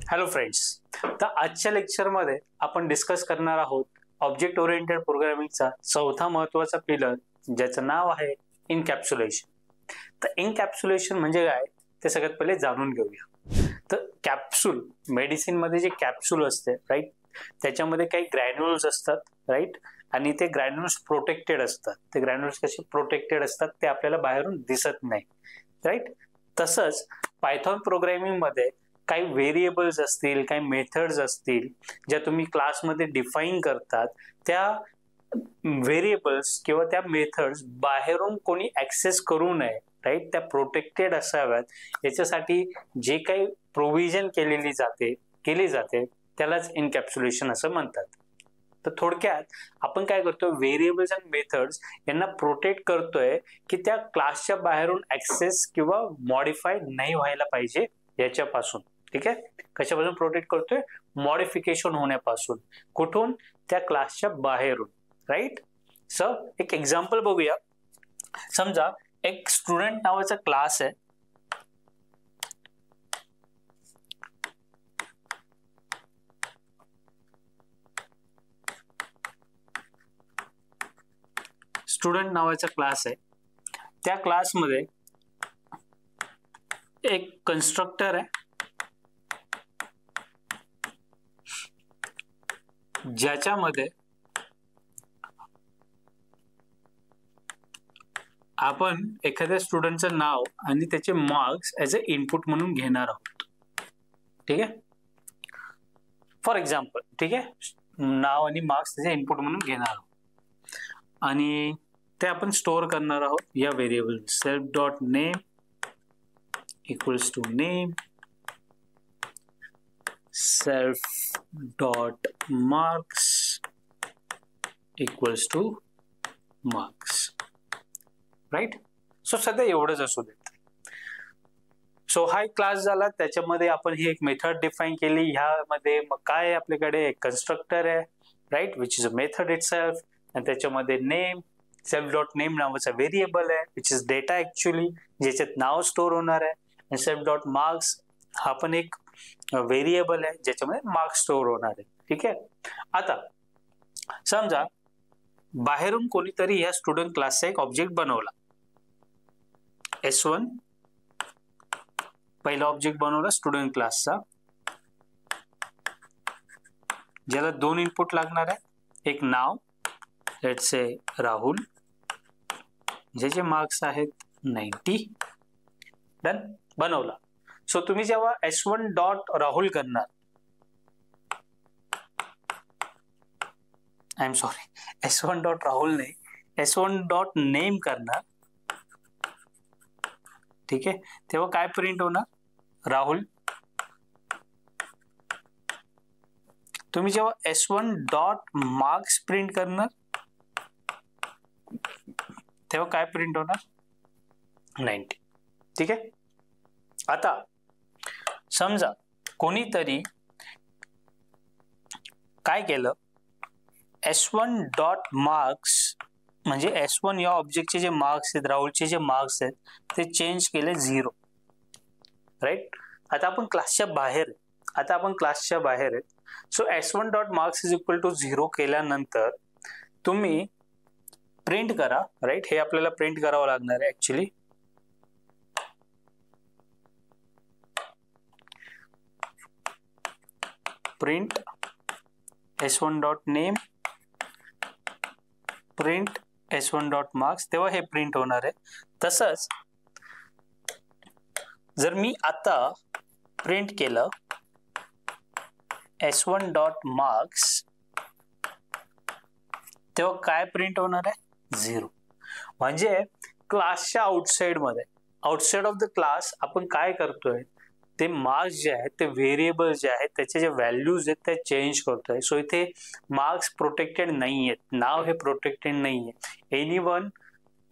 Hello friends, तर आजच्या लेक्चरमध्ये आपण डिस्कस करणार आहोत ऑब्जेक्ट ओरिएंटेड प्रोग्रामिंगचा चौथा महत्त्वाचा पिलर, ज्याचं नाव आहे इनकॅप्सुलेशन. तर इनकॅप्सुलेशन म्हणजे काय ते सगळ्यात पहिले जाणून घेऊया. तर कॅप्सूल, मेडिसिन मध्ये जे कॅप्सूल असते राईट, त्याच्यामध्ये काही ग्रॅन्युल्स असतात राईट, आणि ते ग्रॅन्युल्स प्रोटेक्टेड असतात. ते ग्रॅन्युल्स कसे प्रोटेक्टेड असतात ते आपल्याला बाहेरून दिसत नाही राईट. तसंच पायथॉन प्रोग्रामिंग मध्ये काही व्हेरिएबल्स असतील, काही मेथड्स असतील ज्या तुम्ही क्लासमध्ये डिफाईन करतात, त्या व्हेरिएबल्स किंवा त्या मेथड्स बाहेरून कोणी ऍक्सेस करू नये राईट, त्या प्रोटेक्टेड असाव्यात. याच्यासाठी जे काही प्रोव्हिजन केली जाते त्यालाच इनकॅप्सुलेशन असं म्हणतात. तर थोडक्यात आपण काय करतोय, व्हेरिएबल्स आणि मेथड्स यांना प्रोटेक्ट करतोय की त्या क्लासच्या बाहेरून ऍक्सेस किंवा मॉडिफाय नाही व्हायला पाहिजे याच्यापासून. ठीक आहे, कशापासून प्रोटेक्ट करतोय? मॉडिफिकेशन होण्यापासून. कुठून? त्या क्लासच्या बाहेरून राईट. सो एक एक्झाम्पल बघूया. समजा एक स्टुडंट नावाचा क्लास आहे. स्टुडंट नावाचा क्लास आहे. त्या क्लासमध्ये एक कन्स्ट्रक्टर आहे ज्याच्यामध्ये आपण एखाद्या स्टुडंटचं नाव आणि त्याचे मार्क्स ऍज अ इनपुट म्हणून घेणार आहोत. ठीक आहे, फॉर एक्झाम्पल. ठीक आहे, नाव आणि मार्क्स त्याचे इनपुट म्हणून घेणार आहोत आणि ते आपण स्टोअर करणार आहोत या variable self dot name equals to name, self dot marks equals to marks right. So सध्या एवढंच असू देत. सो हा एक क्लास झाला, त्याच्यामध्ये आपण ही एक मेथड डिफाईन केली. ह्यामध्ये मग काय आहे, आपल्याकडे एक कन्स्ट्रक्टर आहे right, which is a method itself, आणि त्याच्यामध्ये नेम, सेल्फ डॉट नेम नावाचा व्हेरिएबल आहे विच इज डेटा ऍक्च्युअली, ज्याच्यात नाव स्टोअर होणार आहे. आणि सेल्फ डॉट मार्क्स हा पण एक व्हेरिएबल आहे ज्याच्यामध्ये मार्क्स स्टोअर होणार आहे. ठीक आहे, आता समजा बाहेरून कोणीतरी या स्टुडंट क्लासचा एक ऑब्जेक्ट बनवला. S1 पहिला ऑब्जेक्ट बनवला स्टुडंट क्लासचा, ज्याला दोन इनपुट लागणार आहे. एक नाव, लेट्स से राहुल, ज्याचे मार्क्स आहेत 90. डन, बनवला. सो तुम्ही जेव्हा S1 डॉट राहुल करणार, I am sorry, S1 dot Rahul नाही, S1 डॉट नेम करणार. ठीक आहे, तेव्हा काय प्रिंट होणार? राहुल. तुम्ही जेव्हा S1 डॉट मार्क्स प्रिंट करणार तेव्हा काय प्रिंट होणार? 90. ठीक आहे, आता समजा कोणीतरी काय केलं, S1 डॉट मार्क्स म्हणजे S1 या ऑब्जेक्टचे जे मार्क्स आहेत, राहुलचे जे मार्क्स आहेत ते चेंज केले 0 राईट. आता आपण क्लासच्या बाहेर आहेत. So S1 dot marks is equal to 0 केल्यानंतर तुम्ही प्रिंट करा राईट. हे आपल्याला प्रिंट करावं लागणार आहे actually. Print S1 dot name, print S1 dot marks, तेव्हा हे प्रिंट होणार आहे. तसंच जर मी आता प्रिंट केलं S1 डॉट मार्क्स, तेव्हा काय प्रिंट होणार आहे? 0. म्हणजे क्लासच्या आउटसाइड ऑफ द क्लास आपण काय करतोय, ते मार्क्स जे आहेत, ते व्हेरिएबल जे आहेत, त्याचे जे व्हॅल्यूज आहेत ते चेंज करतोय. सो इथे मार्क्स प्रोटेक्टेड नाही आहेत, नाव हे प्रोटेक्टेड नाही आहे. Anyone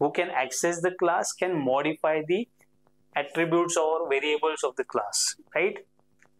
who can access the class can modify the attributes or variables of the class right.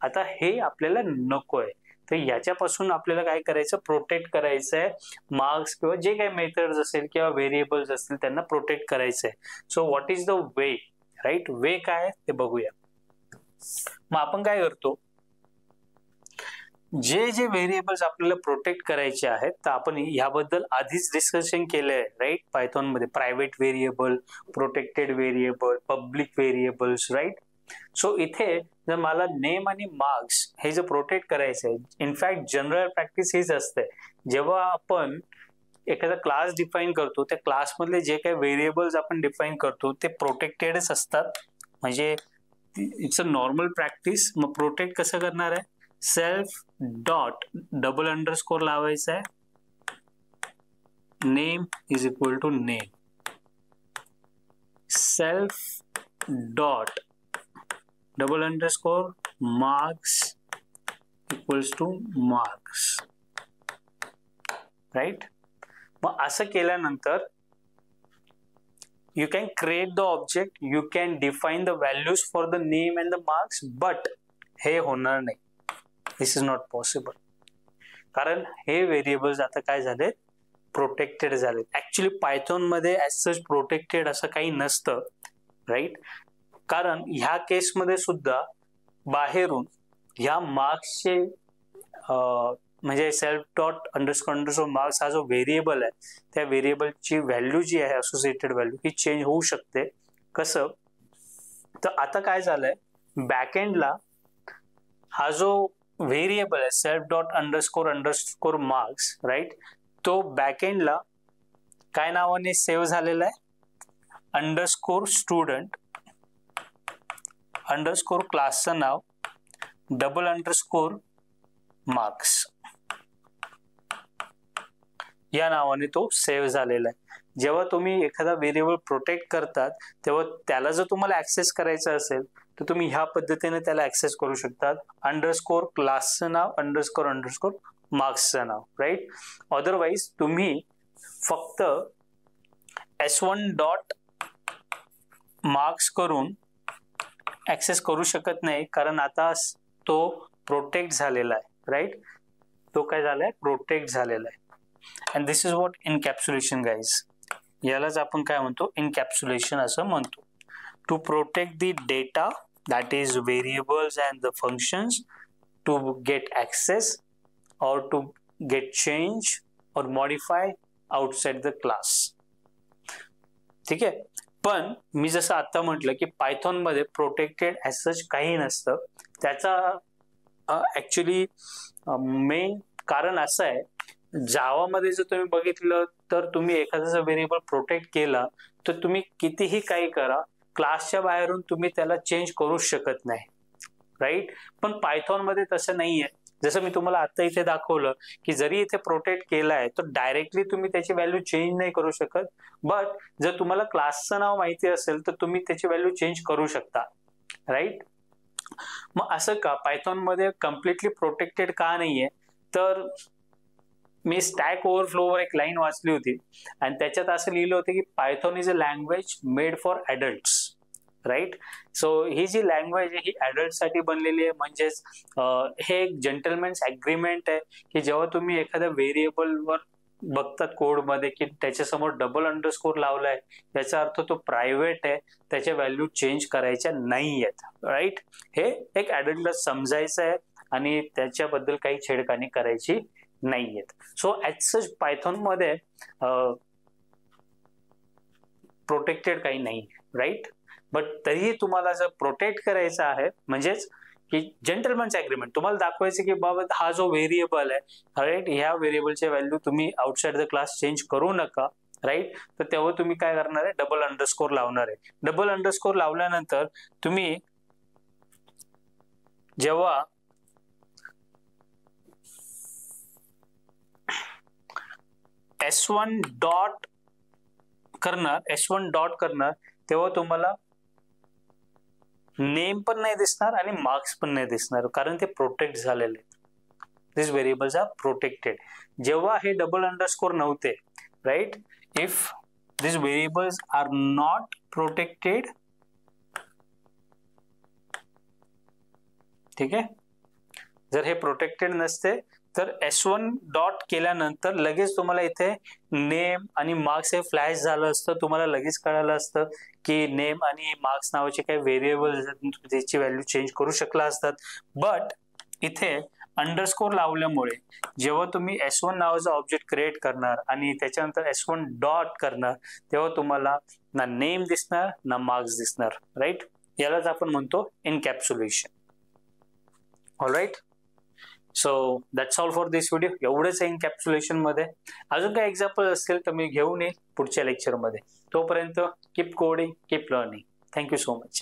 आता हे आपल्याला नकोय. तर याच्यापासून आपल्याला काय करायचं, प्रोटेक्ट करायचं आहे. मार्क्स किंवा जे काही मेथड्स असेल किंवा व्हेरिएबल्स असतील त्यांना प्रोटेक्ट करायचं आहे. So what is the way right. Way काय ते बघूया. मग आपण काय करतो, जे जे व्हेरिएबल्स आपल्याला प्रोटेक्ट करायचे आहेत तर आपण याबद्दल आधीच डिस्कशन केलंय राईट. पायथॉन मध्ये private variable, protected variable, public variables, right. So इथे जर मला नेम आणि मार्क्स हे जे प्रोटेक्ट करायचे आहे, इनफॅक्ट जनरल प्रॅक्टिस हीच असते, जेव्हा आपण एखादा क्लास डिफाईन करतो त्या क्लासमधले जे काही व्हेरिएबल्स आपण डिफाईन करतो ते प्रोटेक्टेडच असतात. म्हणजे इट्स अ नॉर्मल प्रॅक्टिस. मग प्रोटेक्ट कसं करणार आहे, सेल्फ डॉट डबल अंडरस्कोर लावायचा आहे, name is equal to name, self dot double underscore marks equals to marks, right. मग असं केल्यानंतर you can create the object, you can define the values for the name and the marks, but हे होणार नाही. This is not possible. कारण हे variables आता काय झाले, प्रोटेक्टेड झाले. ऍक्च्युली पायथॉन मध्ये ऍज सच प्रोटेक्टेड असं काही नसतं, राईट. कारण ह्या केसमध्ये सुद्धा बाहेरून ह्या मार्क्सचे म्हणजे self dot underscore underscore marks हा जो व्हेरिएबल आहे त्या व्हेरिएबलची व्हॅल्यू जी आहे असोसिएटेड व्हॅल्यू ही चेंज होऊ शकते. कसं, तर आता काय झालंय, बॅकएंडला हा जो व्हेरिएबल आहे self dot underscore underscore marks, right, तो बॅकएंडला काय नावाने सेव्ह झालेला आहे, अंडरस्कोर स्टुडंट अंडरस्कोर क्लासचं नाव डबल अंडरस्कोर मार्क्स या नावाने तो सेव्ह झालेला आहे. जेव्हा तुम्ही एखादा व्हेरिएबल प्रोटेक्ट करतात तेव्हा त्याला जर तुम्हाला ऍक्सेस करायचं असेल तर तुम्ही ह्या पद्धतीने त्याला ऍक्सेस करू शकतात, अंडरस्कोर क्लासचं नाव अंडरस्कोर अंडरस्कोर मार्क्सचं नाव, राईट. अदरवाईज तुम्ही फक्त S1 डॉट मार्क्स करून ऍक्सेस करू शकत नाही, कारण आता तो प्रोटेक्ट झालेला आहे, राईट. तो काय झालाय, प्रोटेक्ट झालेला आहे. And this is what encapsulation guys. यालाच आपण काय म्हणतो, इनकॅप्सुलेशन असं म्हणतो. To protect the data that is variables and the functions to get access or to get change or modify outside the class. ठीक आहे. पण मी जसं आता म्हटलं की पायथॉन मध्ये प्रोटेक्टेड ऍज सच काही नसतं. त्याचा ऍक्च्युली मेन कारण असं आहे, जावामध्ये जर तुम्ही बघितलं तर तुम्ही एखादा व्हेरिएबल प्रोटेक्ट केला तर तुम्ही कितीही काही करा, क्लासच्या बाहेरून तुम्ही त्याला चेंज करूच शकत नाही, राईट. पण पायथॉन मध्ये तसं नाहीये. जसं मी तुम्हाला आता इथे दाखवलं की जरी इथे प्रोटेक्ट केलाय तर डायरेक्टली तुम्ही त्याची व्हॅल्यू चेंज नाही करू शकत, बट जर तुम्हाला क्लासचं नाव माहिती असेल तर तुम्ही त्याची व्हॅल्यू चेंज करू शकता, राईट. मग असं का पायथॉन मध्ये कम्प्लिटली प्रोटेक्टेड का नाहीये, तर मी स्टॅक ओव्हरफ्लोवर एक लाईन वाचली होती आणि त्याच्यात असं लिहिलं होतं की Python is a language made for adults, right. So ही जी लँग्वेज आहे ही ॲडल्ट साठी बनलेली आहे. म्हणजेच हे एक जेंटलमॅन्स ॲग्रीमेंट आहे की जेव्हा तुम्ही एखाद्या व्हेरिएबलवर बघतात कोडमध्ये की त्याच्यासमोर डबल अंडरस्कोर लावलाय याचा अर्थ तो प्रायव्हेट आहे, त्याच्या व्हॅल्यू चेंज करायच्या नाही आहेत, राईट. हे एक ॲडल्टला समजायचं आहे आणि त्याच्याबद्दल काही छेडखानी करायची नाहीयेत. सो ऍज सच पायथॉन मध्ये प्रोटेक्टेड काही नाही, राईट. बट तरीही तुम्हाला जर प्रोटेक्ट करायचं आहे म्हणजेच की जेंटलमॅन्स ॲग्रीमेंट तुम्हाला दाखवायचं की बाबा हा जो व्हेरिएबल आहे, राईट, ह्या व्हेरिएबलच्या व्हॅल्यू तुम्ही आउटसाइड द क्लास चेंज करू नका, राईट. तर तेव्हा तुम्ही काय करणार आहे, डबल अंडरस्कोर लावणार आहे. डबल अंडरस्कोर लावल्यानंतर तुम्ही जेव्हा S1 डॉट करणार तेव्हा तुम्हाला नेम पण नाही दिसणार आणि मार्क्स पण नाही दिसणार, कारण ते प्रोटेक्ट झालेले. This variables are protected. जेव्हा हे डबल अंडरस्कोर नव्हते, right, if this variables are not protected, ठीक आहे, जर हे प्रोटेक्टेड नसते तर S1 डॉट केल्यानंतर लगेच तुम्हाला इथे नेम आणि मार्क्स हे फ्लॅश झालं असतं, तुम्हाला लगेच कळालं असतं की नेम आणि मार्क्स नावाचे काही व्हेरिएबल त्याची व्हॅल्यू चेंज करू शकला असतात. बट इथे अंडरस्कोर लावल्यामुळे जेव्हा तुम्ही S1 नावाचा ऑब्जेक्ट क्रिएट करणार आणि त्याच्यानंतर S1 डॉट करणार, तेव्हा तुम्हाला ना नेम दिसणार ना मार्क्स दिसणार, राईट? यालाच आपण म्हणतो encapsulation. All right, so that's all for this video. एवढंच आहे एनकॅप्सुलेशन मध्ये. अजून काही एक्झाम्पल असतील तर मी घेऊन येईल पुढच्या लेक्चरमध्ये. तोपर्यंत keep coding, keep learning. Thank you so much.